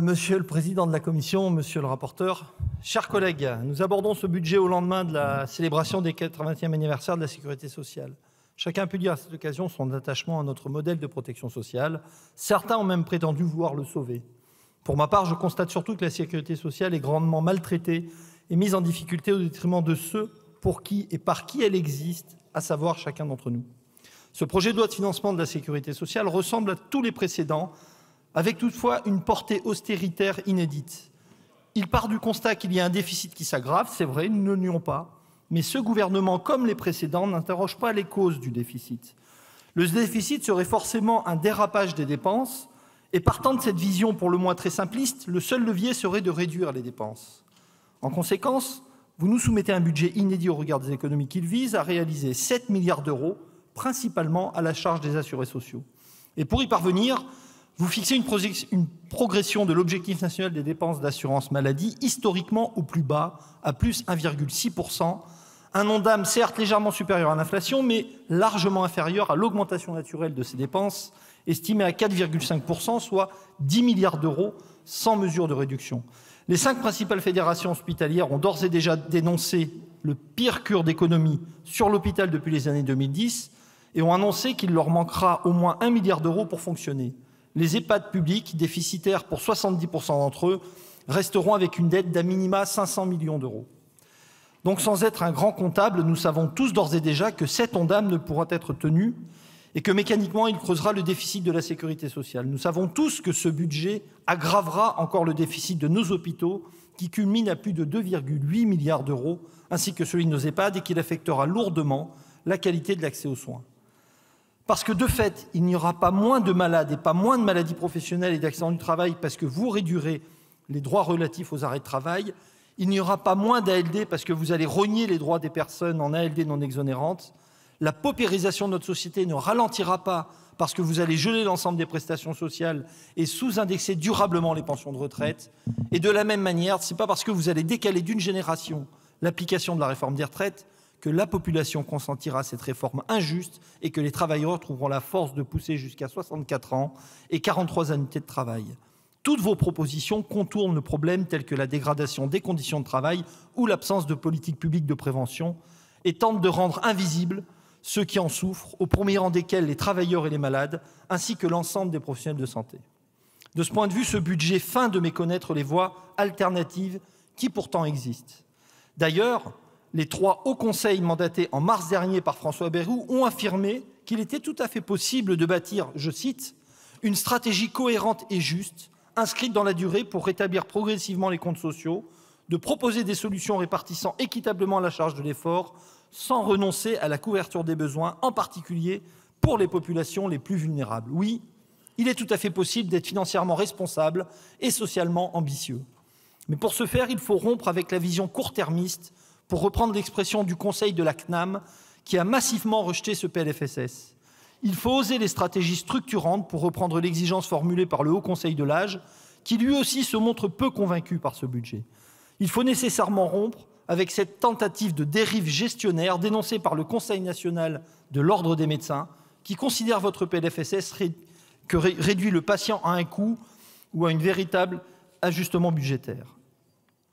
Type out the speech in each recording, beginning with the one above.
Monsieur le Président de la Commission, Monsieur le rapporteur, chers collègues, nous abordons ce budget au lendemain de la célébration des 80e anniversaire de la Sécurité sociale. Chacun peut dire à cette occasion son attachement à notre modèle de protection sociale. Certains ont même prétendu vouloir le sauver. Pour ma part, je constate surtout que la Sécurité sociale est grandement maltraitée et mise en difficulté au détriment de ceux pour qui et par qui elle existe, à savoir chacun d'entre nous. Ce projet de loi de financement de la Sécurité sociale ressemble à tous les précédents, avec toutefois une portée austéritaire inédite. Il part du constat qu'il y a un déficit qui s'aggrave, c'est vrai, nous ne le nions pas, mais ce gouvernement, comme les précédents, n'interroge pas les causes du déficit. Le déficit serait forcément un dérapage des dépenses, et partant de cette vision pour le moins très simpliste, le seul levier serait de réduire les dépenses. En conséquence, vous nous soumettez un budget inédit au regard des économies qu'il vise à réaliser 7 milliards d'euros, principalement à la charge des assurés sociaux. Et pour y parvenir, vous fixez une progression de l'objectif national des dépenses d'assurance maladie historiquement au plus bas, à plus 1,6%, un Ondam certes légèrement supérieur à l'inflation, mais largement inférieur à l'augmentation naturelle de ces dépenses, estimée à 4,5%, soit 10 milliards d'euros sans mesure de réduction. Les 5 principales fédérations hospitalières ont d'ores et déjà dénoncé le pire cure d'économie sur l'hôpital depuis les années 2010 et ont annoncé qu'il leur manquera au moins 1 milliard d'euros pour fonctionner. Les EHPAD publics, déficitaires pour 70% d'entre eux, resteront avec une dette d'à minima 500 millions d'euros. Donc sans être un grand comptable, nous savons tous d'ores et déjà que cet Ondam ne pourra être tenu et que mécaniquement il creusera le déficit de la sécurité sociale. Nous savons tous que ce budget aggravera encore le déficit de nos hôpitaux qui culmine à plus de 2,8 milliards d'euros, ainsi que celui de nos EHPAD et qu'il affectera lourdement la qualité de l'accès aux soins. Parce que, de fait, il n'y aura pas moins de malades et pas moins de maladies professionnelles et d'accidents du travail parce que vous réduirez les droits relatifs aux arrêts de travail. Il n'y aura pas moins d'ALD parce que vous allez rogner les droits des personnes en ALD non exonérantes. La paupérisation de notre société ne ralentira pas parce que vous allez geler l'ensemble des prestations sociales et sous-indexer durablement les pensions de retraite. Et de la même manière, ce n'est pas parce que vous allez décaler d'une génération l'application de la réforme des retraites que la population consentira à cette réforme injuste et que les travailleurs trouveront la force de pousser jusqu'à 64 ans et 43 annuités de travail. Toutes vos propositions contournent le problème tel que la dégradation des conditions de travail ou l'absence de politique publique de prévention et tentent de rendre invisibles ceux qui en souffrent, au premier rang desquels les travailleurs et les malades, ainsi que l'ensemble des professionnels de santé. De ce point de vue, ce budget feint de méconnaître les voies alternatives qui pourtant existent. D'ailleurs, les 3 hauts conseils mandatés en mars dernier par François Bayrou ont affirmé qu'il était tout à fait possible de bâtir, je cite, « une stratégie cohérente et juste, inscrite dans la durée pour rétablir progressivement les comptes sociaux, de proposer des solutions répartissant équitablement la charge de l'effort, sans renoncer à la couverture des besoins, en particulier pour les populations les plus vulnérables. » Oui, il est tout à fait possible d'être financièrement responsable et socialement ambitieux. Mais pour ce faire, il faut rompre avec la vision court-termiste, pour reprendre l'expression du Conseil de la CNAM, qui a massivement rejeté ce PLFSS. Il faut oser les stratégies structurantes, pour reprendre l'exigence formulée par le Haut Conseil de l'âge, qui lui aussi se montre peu convaincu par ce budget. Il faut nécessairement rompre avec cette tentative de dérive gestionnaire dénoncée par le Conseil national de l'Ordre des médecins, qui considère votre PLFSS que réduit le patient à un coût ou à un véritable ajustement budgétaire.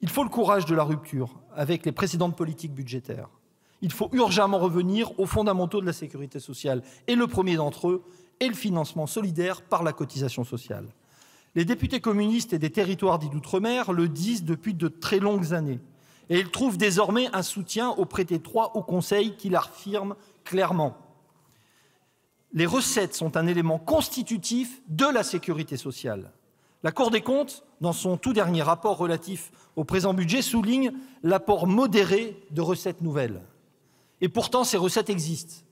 Il faut le courage de la rupture avec les précédentes politiques budgétaires. Il faut urgemment revenir aux fondamentaux de la sécurité sociale. Et le premier d'entre eux est le financement solidaire par la cotisation sociale. Les députés communistes et des territoires dits d'outre-mer le disent depuis de très longues années. Et ils trouvent désormais un soutien auprès des 3 hauts conseils qui l'affirment clairement. Les recettes sont un élément constitutif de la sécurité sociale. La Cour des comptes, dans son tout dernier rapport relatif au présent budget, souligne l'apport modéré de recettes nouvelles. Et pourtant, ces recettes existent.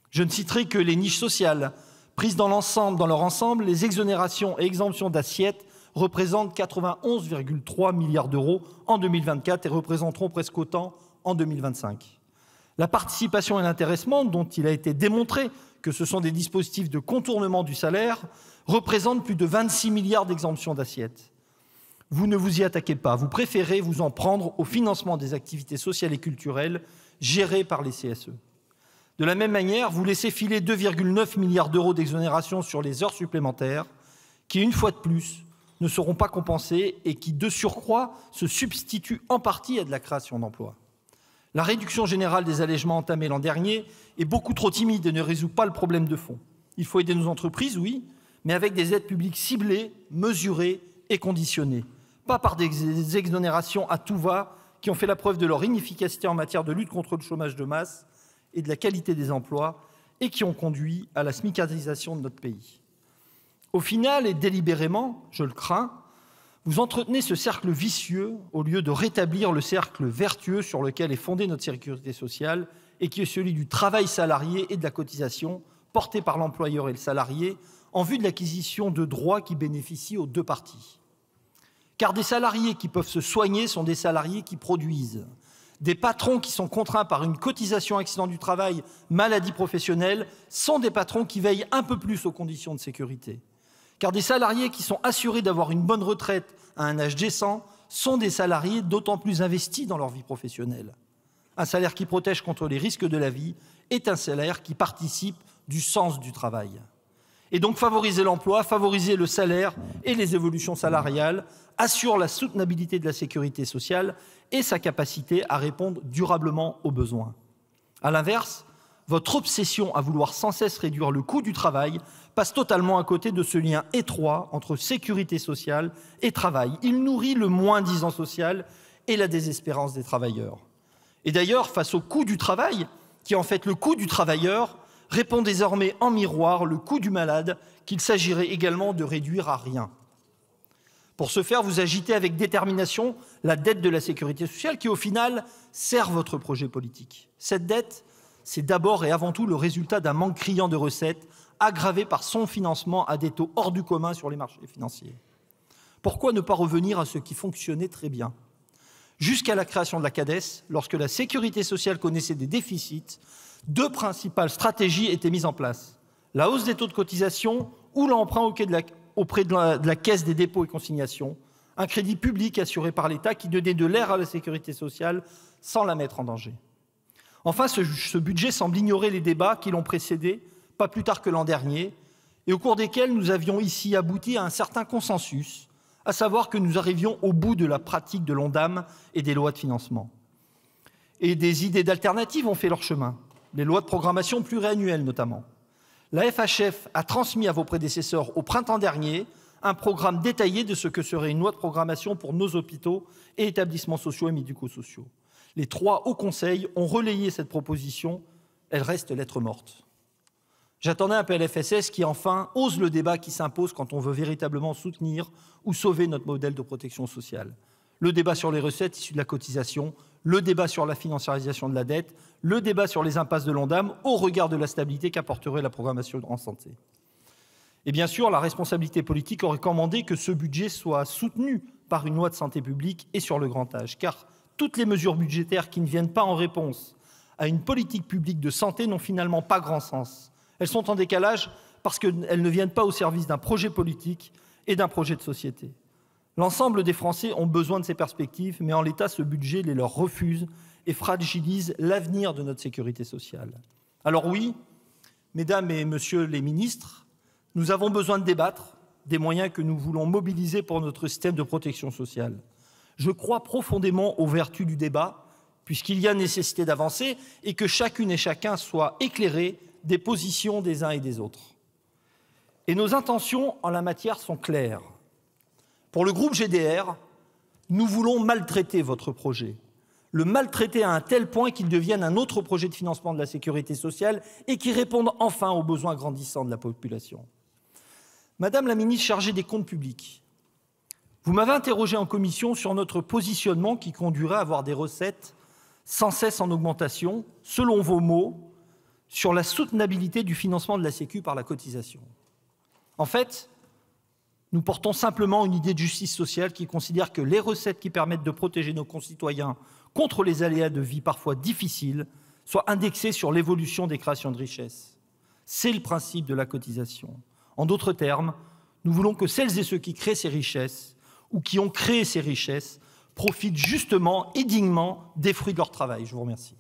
Je ne citerai que les niches sociales. Prises dans leur ensemble, les exonérations et exemptions d'assiette représentent 91,3 milliards d'euros en 2024 et représenteront presque autant en 2025. La participation et l'intéressement, dont il a été démontré que ce sont des dispositifs de contournement du salaire, représentent plus de 26 milliards d'exemptions d'assiette. Vous ne vous y attaquez pas, vous préférez vous en prendre au financement des activités sociales et culturelles gérées par les CSE. De la même manière, vous laissez filer 2,9 milliards d'euros d'exonération sur les heures supplémentaires qui, une fois de plus, ne seront pas compensés et qui, de surcroît, se substituent en partie à de la création d'emplois. La réduction générale des allègements entamés l'an dernier est beaucoup trop timide et ne résout pas le problème de fond. Il faut aider nos entreprises, oui, mais avec des aides publiques ciblées, mesurées et conditionnées, pas par des exonérations à tout va qui ont fait la preuve de leur inefficacité en matière de lutte contre le chômage de masse et de la qualité des emplois et qui ont conduit à la smicarisation de notre pays. Au final, et délibérément, je le crains, vous entretenez ce cercle vicieux au lieu de rétablir le cercle vertueux sur lequel est fondée notre sécurité sociale et qui est celui du travail salarié et de la cotisation porté par l'employeur et le salarié en vue de l'acquisition de droits qui bénéficient aux deux parties. Car des salariés qui peuvent se soigner sont des salariés qui produisent. Des patrons qui sont contraints par une cotisation accident du travail, maladie professionnelle, sont des patrons qui veillent un peu plus aux conditions de sécurité. Car des salariés qui sont assurés d'avoir une bonne retraite à un âge décent sont des salariés d'autant plus investis dans leur vie professionnelle. Un salaire qui protège contre les risques de la vie est un salaire qui participe du sens du travail. Et donc favoriser l'emploi, favoriser le salaire et les évolutions salariales assure la soutenabilité de la sécurité sociale et sa capacité à répondre durablement aux besoins. À l'inverse, votre obsession à vouloir sans cesse réduire le coût du travail passe totalement à côté de ce lien étroit entre sécurité sociale et travail. Il nourrit le moins-disant social et la désespérance des travailleurs. Et d'ailleurs, face au coût du travail, qui est en fait le coût du travailleur, répond désormais en miroir le coût du malade qu'il s'agirait également de réduire à rien. Pour ce faire, vous agitez avec détermination la dette de la sécurité sociale qui, au final, sert votre projet politique. Cette dette, c'est d'abord et avant tout le résultat d'un manque criant de recettes aggravé par son financement à des taux hors du commun sur les marchés financiers. Pourquoi ne pas revenir à ce qui fonctionnait très bien ? Jusqu'à la création de la CADES, lorsque la sécurité sociale connaissait des déficits, deux principales stratégies étaient mises en place. La hausse des taux de cotisation ou l'emprunt auprès de la Caisse des dépôts et consignations, un crédit public assuré par l'État qui donnait de l'air à la sécurité sociale sans la mettre en danger. Enfin, ce budget semble ignorer les débats qui l'ont précédé, pas plus tard que l'an dernier, et au cours desquels nous avions ici abouti à un certain consensus, à savoir que nous arrivions au bout de la pratique de l'Ondam et des lois de financement. Et des idées d'alternatives ont fait leur chemin, les lois de programmation pluriannuelles notamment. La FHF a transmis à vos prédécesseurs au printemps dernier un programme détaillé de ce que serait une loi de programmation pour nos hôpitaux et établissements sociaux et médico-sociaux. Les trois hauts conseils ont relayé cette proposition, elle reste lettre morte. J'attendais un PLFSS qui, enfin, ose le débat qui s'impose quand on veut véritablement soutenir ou sauver notre modèle de protection sociale. Le débat sur les recettes issues de la cotisation, le débat sur la financiarisation de la dette, le débat sur les impasses de l'Ondam au regard de la stabilité qu'apporterait la programmation en santé. Et bien sûr, la responsabilité politique aurait commandé que ce budget soit soutenu par une loi de santé publique et sur le grand âge, car toutes les mesures budgétaires qui ne viennent pas en réponse à une politique publique de santé n'ont finalement pas grand sens. Elles sont en décalage parce qu'elles ne viennent pas au service d'un projet politique et d'un projet de société. L'ensemble des Français ont besoin de ces perspectives, mais en l'état, ce budget les leur refuse et fragilise l'avenir de notre sécurité sociale. Alors oui, mesdames et messieurs les ministres, nous avons besoin de débattre des moyens que nous voulons mobiliser pour notre système de protection sociale. Je crois profondément aux vertus du débat, puisqu'il y a nécessité d'avancer et que chacune et chacun soit éclairé des positions des uns et des autres. Et nos intentions en la matière sont claires. Pour le groupe GDR, nous voulons maltraiter votre projet. Le maltraiter à un tel point qu'il devienne un autre projet de financement de la sécurité sociale et qui réponde enfin aux besoins grandissants de la population. Madame la ministre chargée des comptes publics, vous m'avez interrogé en commission sur notre positionnement qui conduirait à avoir des recettes sans cesse en augmentation, selon vos mots, sur la soutenabilité du financement de la Sécu par la cotisation. En fait, nous portons simplement une idée de justice sociale qui considère que les recettes qui permettent de protéger nos concitoyens contre les aléas de vie parfois difficiles soient indexées sur l'évolution des créations de richesses. C'est le principe de la cotisation. En d'autres termes, nous voulons que celles et ceux qui créent ces richesses ou qui ont créé ces richesses profitent justement et dignement des fruits de leur travail. Je vous remercie.